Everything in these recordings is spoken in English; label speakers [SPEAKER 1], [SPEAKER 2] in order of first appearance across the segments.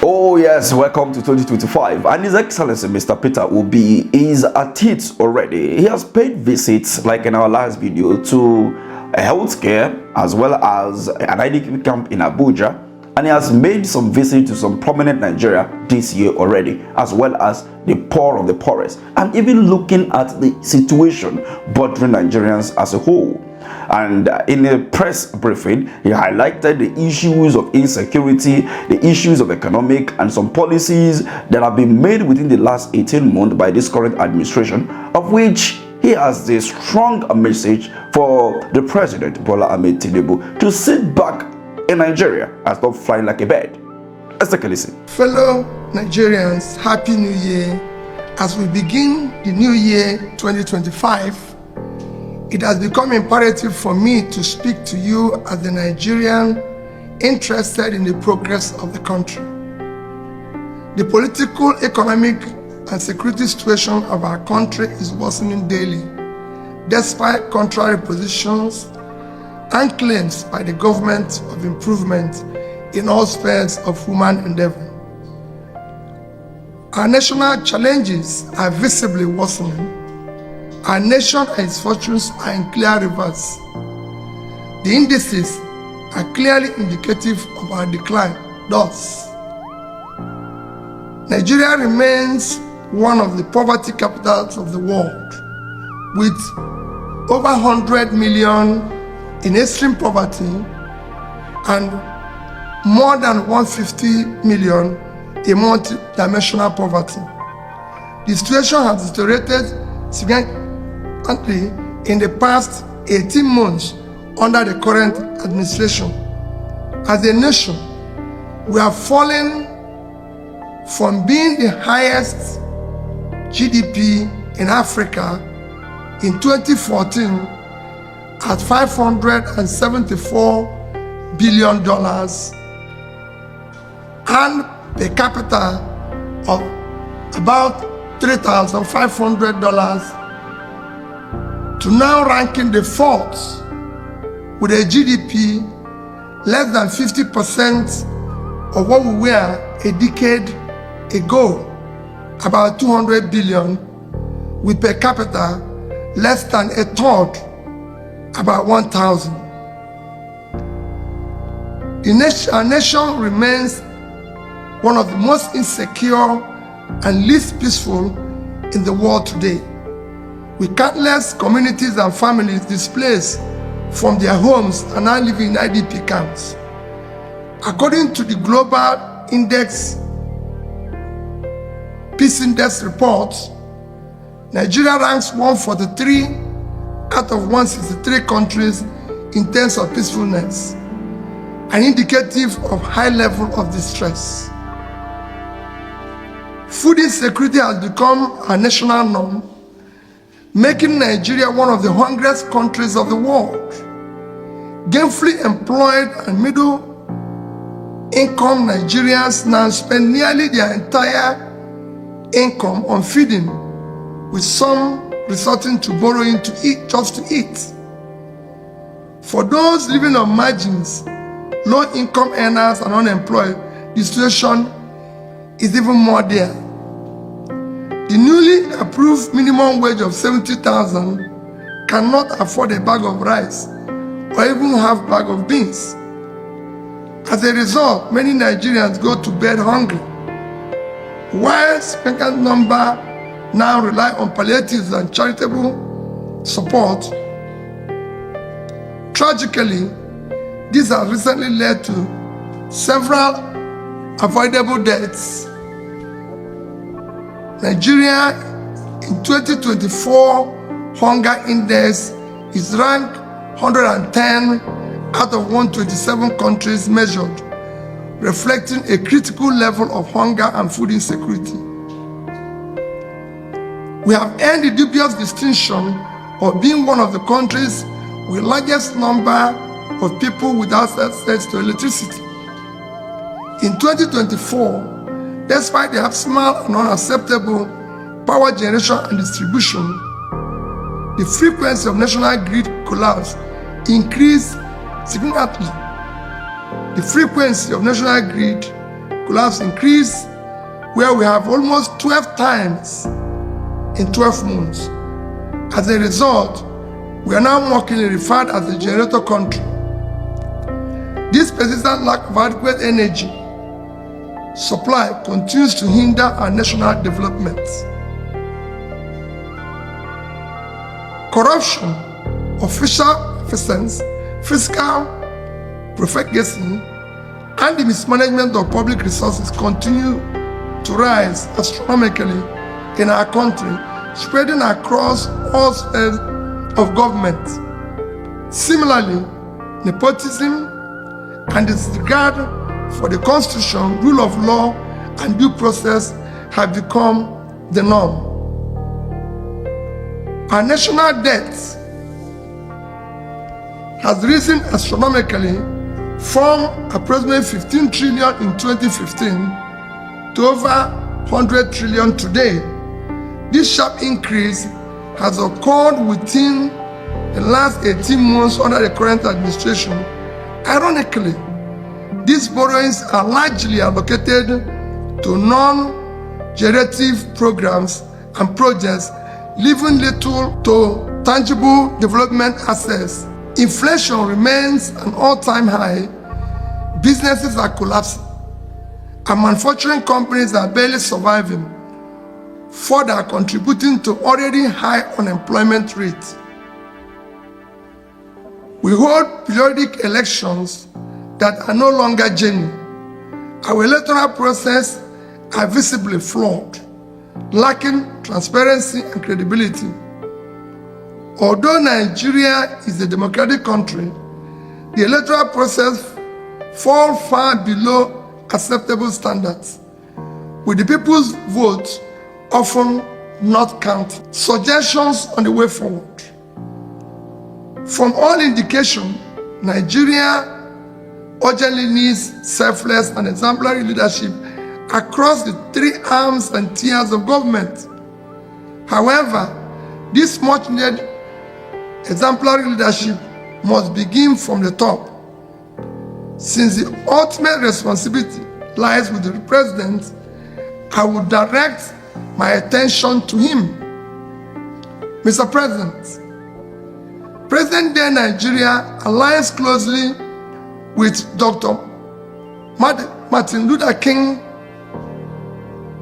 [SPEAKER 1] Oh yes, welcome to 2025. And His Excellency Mr. Peter Obi is at it already. He has paid visits, like in our last video, to a healthcare as well as an IDP camp in Abuja. And he has made some visits to some prominent Nigeria this year already, as well as the poor of the poorest, and even looking at the situation bordering Nigerians as a whole. And in a press briefing, he highlighted the issues of insecurity, the issues of economic, and some policies that have been made within the last 18 months by this current administration, of which he has a strong message for the President, Bola Ahmed Tinubu, to sit back in Nigeria and stop flying like a bird. Let's take a listen.
[SPEAKER 2] Fellow Nigerians, Happy New Year. As we begin the new year 2025, it has become imperative for me to speak to you as a Nigerian interested in the progress of the country. The political, economic, and security situation of our country is worsening daily, despite contrary positions and claims by the government of improvement in all spheres of human endeavor. Our national challenges are visibly worsening. Our nation and its fortunes are in clear reverse. The indices are clearly indicative of our decline. Thus, Nigeria remains one of the poverty capitals of the world, with over 100 million in extreme poverty and more than 150 million in multi-dimensional poverty. The situation has deteriorated significantly in the past 18 months under the current administration. As a nation, we are falling from being the highest GDP in Africa in 2014 at $574 billion and per capita of about $3,500 to now ranking the fourth with a GDP less than 50% of what we were a decade ago, about 200 billion, with per capita less than a third, about 1,000. Our nation remains one of the most insecure and least peaceful in the world today, with countless communities and families displaced from their homes and now living in IDP camps. According to the Global Peace Index report, Nigeria ranks 143 out of 163 countries in terms of peacefulness, an indicative of high level of distress. Food insecurity has become a national norm, making Nigeria one of the hungriest countries of the world. Gainfully employed and middle-income Nigerians now spend nearly their entire income on feeding, with some resorting to borrowing to eat just to eat. For those living on margins, low-income earners and unemployed, the situation is even more dire. The newly approved minimum wage of 70,000 cannot afford a bag of rice or even half a bag of beans. As a result, many Nigerians go to bed hungry, while a significant number now rely on palliatives and charitable support. Tragically, this has recently led to several avoidable deaths. Nigeria in 2024 Hunger Index is ranked 110 out of 127 countries measured, reflecting a critical level of hunger and food insecurity. We have earned the dubious distinction of being one of the countries with the largest number of people without access to electricity. In 2024, despite the abysmal and unacceptable power generation and distribution, the frequency of national grid collapse increased significantly. The frequency of national grid collapse increased, where we have almost 12 times in 12 months. As a result, we are now mocking referred as a generator country. This persistent lack of adequate energy supply continues to hinder our national development. Corruption, official efficiency, fiscal profligacy, and the mismanagement of public resources continue to rise astronomically in our country, spreading across all spheres of government. Similarly, nepotism and disregard for the Constitution, rule of law, and due process have become the norm. Our national debt has risen astronomically from approximately 15 trillion in 2015 to over 100 trillion today. This sharp increase has occurred within the last 18 months under the current administration. Ironically, these borrowings are largely allocated to non-generative programs and projects, leaving little to tangible development assets. Inflation remains an all-time high, businesses are collapsing, and manufacturing companies are barely surviving, further contributing to already high unemployment rate. We hold periodic elections that are no longer genuine. Our electoral process are visibly flawed, lacking transparency and credibility. Although Nigeria is a democratic country, the electoral process falls far below acceptable standards, with the people's vote often not counted. Suggestions on the way forward. From all indication, Nigeria urgently needs selfless and exemplary leadership across the three arms and tiers of government. However, this much needed exemplary leadership must begin from the top. Since the ultimate responsibility lies with the president, I will direct my attention to him. Mr. President, Present-day Nigeria aligns closely with Dr. Martin Luther King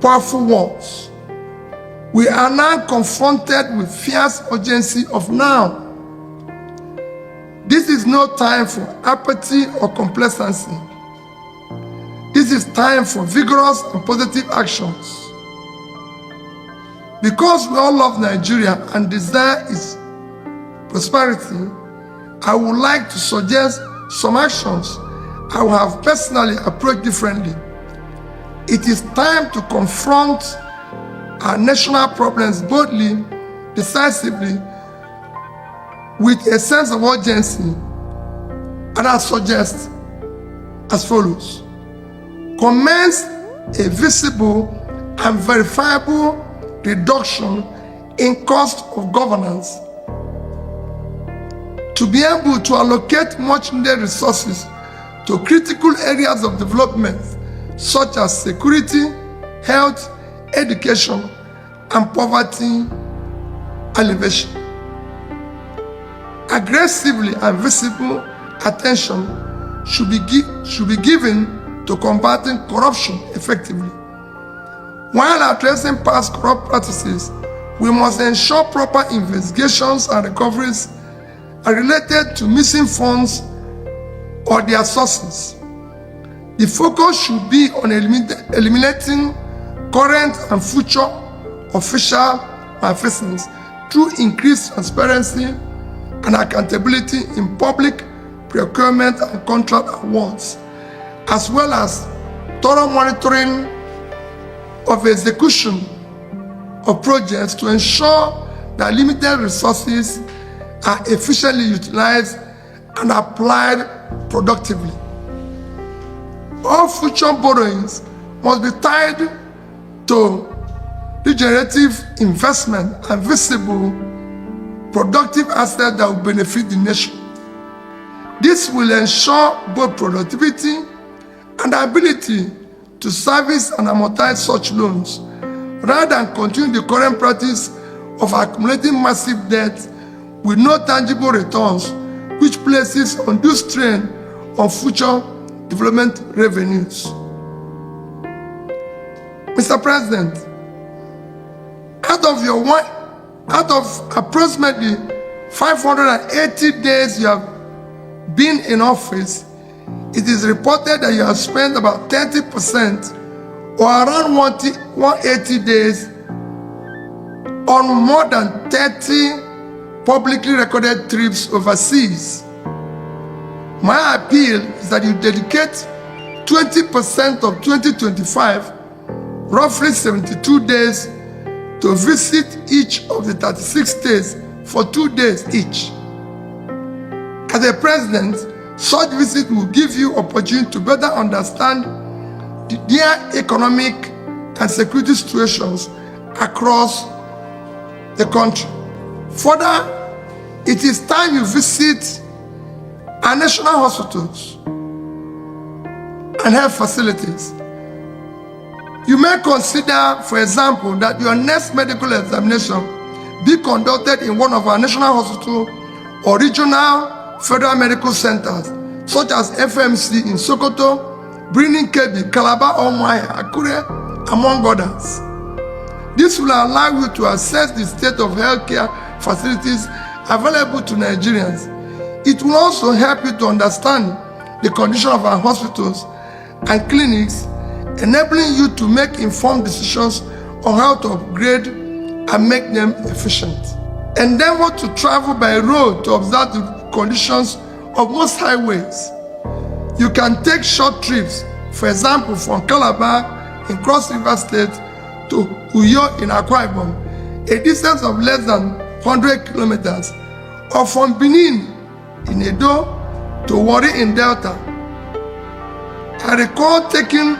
[SPEAKER 2] powerful words. We are now confronted with fierce urgency of now. This is no time for apathy or complacency. This is time for vigorous and positive actions. Because we all love Nigeria and desire its prosperity, I would like to suggest some actions I will have personally approached differently. It is time to confront our national problems boldly, decisively, with a sense of urgency, and I suggest as follows. Commence a visible and verifiable reduction in cost of governance to be able to allocate much needed resources to critical areas of development such as security, health, education, and poverty alleviation. Aggressively and visible attention should be given to combating corruption effectively. While addressing past corrupt practices, we must ensure proper investigations and recoveries are related to missing funds or their sources. The focus should be on eliminating current and future official malfeasance through increased transparency and accountability in public procurement and contract awards, as well as thorough monitoring of execution of projects to ensure that limited resources are efficiently utilized and applied productively. All future borrowings must be tied to regenerative investment and visible, productive assets that will benefit the nation. This will ensure both productivity and the ability to service and amortize such loans, rather than continue the current practice of accumulating massive debt with no tangible returns, which places undue strain on future development revenues. Mr. President, out of approximately 580 days you have been in office, it is reported that you have spent about 30% or around 180 days on more than 30 publicly recorded trips overseas. My appeal is that you dedicate 20% of 2025, roughly 72 days, to visit each of the 36 states for 2 days each. As a president, such visit will give you opportunity to better understand their economic and security situations across the country. Further, it is time you visit our national hospitals and health facilities. You may consider, for example, that your next medical examination be conducted in one of our national hospitals or regional federal medical centers, such as FMC in Sokoto, Birnin Kebbi, Calabar, Umuahia, Akure, among others. This will allow you to assess the state of healthcare facilities available to Nigerians. It will also help you to understand the condition of our hospitals and clinics, enabling you to make informed decisions on how to upgrade and make them efficient. Endeavor to travel by road to observe the conditions of most highways. You can take short trips, for example, from Calabar in Cross River State to Uyo in Akwa Ibom, a distance of less than 100 kilometers, or from Benin in Edo to Warri in Delta. I recall taking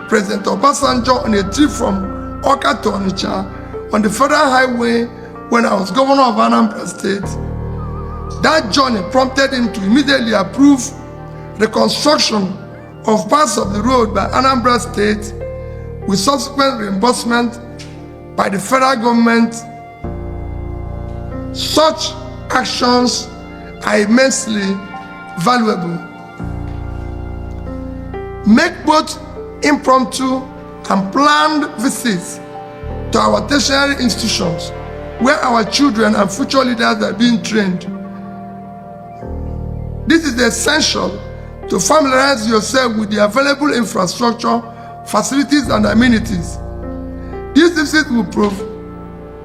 [SPEAKER 2] President Obasanjo on a trip from Awka to Onitsha on the federal highway when I was governor of Anambra State. That journey prompted him to immediately approve the construction of parts of the road by Anambra State with subsequent reimbursement by the federal government. Such actions are immensely valuable. Make both impromptu and planned visits to our tertiary institutions where our children and future leaders are being trained. This is essential to familiarize yourself with the available infrastructure, facilities, and amenities. This visit will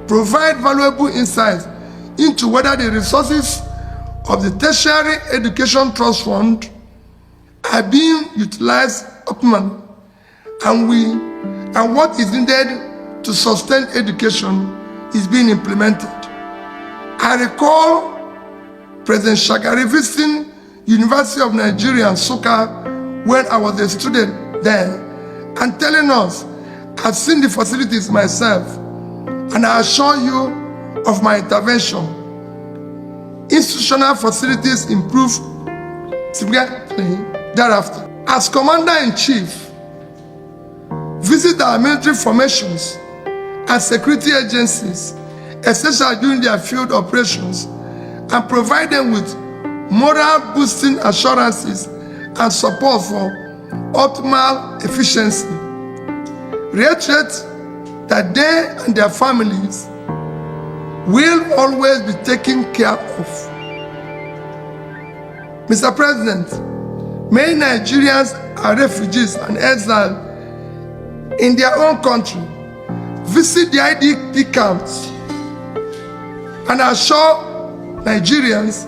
[SPEAKER 2] provide valuable insights into whether the resources of the Tertiary Education Trust Fund are being utilized optimally, and what is needed to sustain education is being implemented. I recall President Shagari visiting University of Nigeria, Nsukka, when I was a student there, and telling us, I've seen the facilities myself, and I assure you of my intervention. Institutional facilities improved significantly thereafter. As Commander-in-Chief, visit our military formations and security agencies, especially during their field operations, and provide them with moral-boosting assurances and support for optimal efficiency. Reiterate that they and their families will always be taken care of. Mr. President, many Nigerians are refugees and exiles in their own country. Visit the IDP camps and assure Nigerians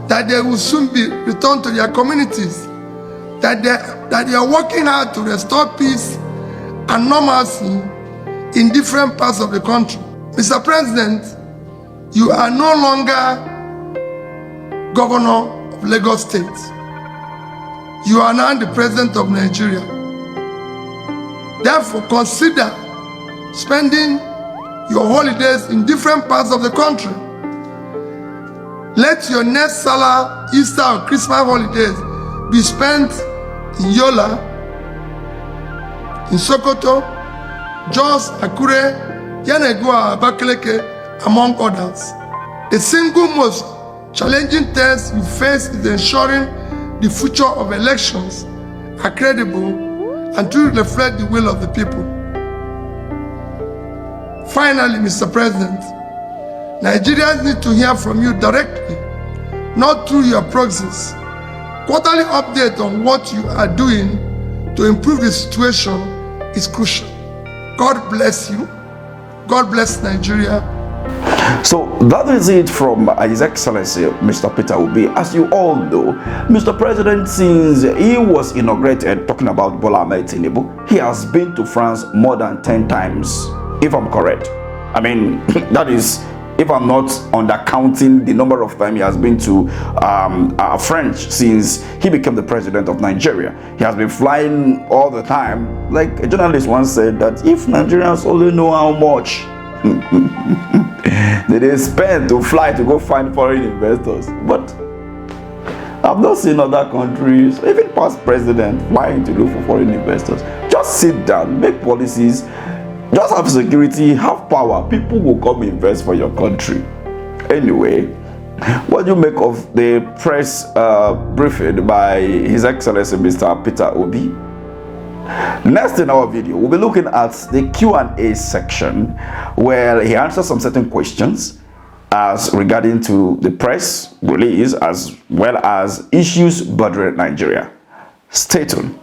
[SPEAKER 2] that they will soon be returned to their communities, that they are working hard to restore peace and normalcy in different parts of the country. Mr. President, you are no longer governor of Lagos State. You are now the president of Nigeria. Therefore, consider spending your holidays in different parts of the country. Let your next Salah, Easter, or Christmas holidays be spent in Yola, in Sokoto, Jos, Akure, Yanegua, Abakaleke, among others. The single most challenging test you face is ensuring the future of elections are credible and truly reflect the will of the people. Finally, Mr. President, Nigerians need to hear from you directly, not through your proxies. Quarterly update on what you are doing to improve the situation is crucial. God bless you. God bless Nigeria.
[SPEAKER 1] So that is it from His Excellency Mr. Peter Obi. As you all know, Mr. President, since he was inaugurated, talking about Bola Ahmed Tinubu, he has been to France more than 10 times, if I'm correct. I mean, that is, if I'm not undercounting the number of times he has been to French since he became the president of Nigeria. He has been flying all the time. Like a journalist once said that if Nigerians only know how much they spend to fly to go find foreign investors. But I've not seen other countries, even past presidents, flying to look for foreign investors. Just sit down, make policies, just have security, have power. People will come invest for your country. Anyway, what do you make of the press briefing by His Excellency Mr. Peter Obi? Next in our video, we'll be looking at the Q&A section where he answers some certain questions as regarding to the press release as well as issues bothering Nigeria. Stay tuned.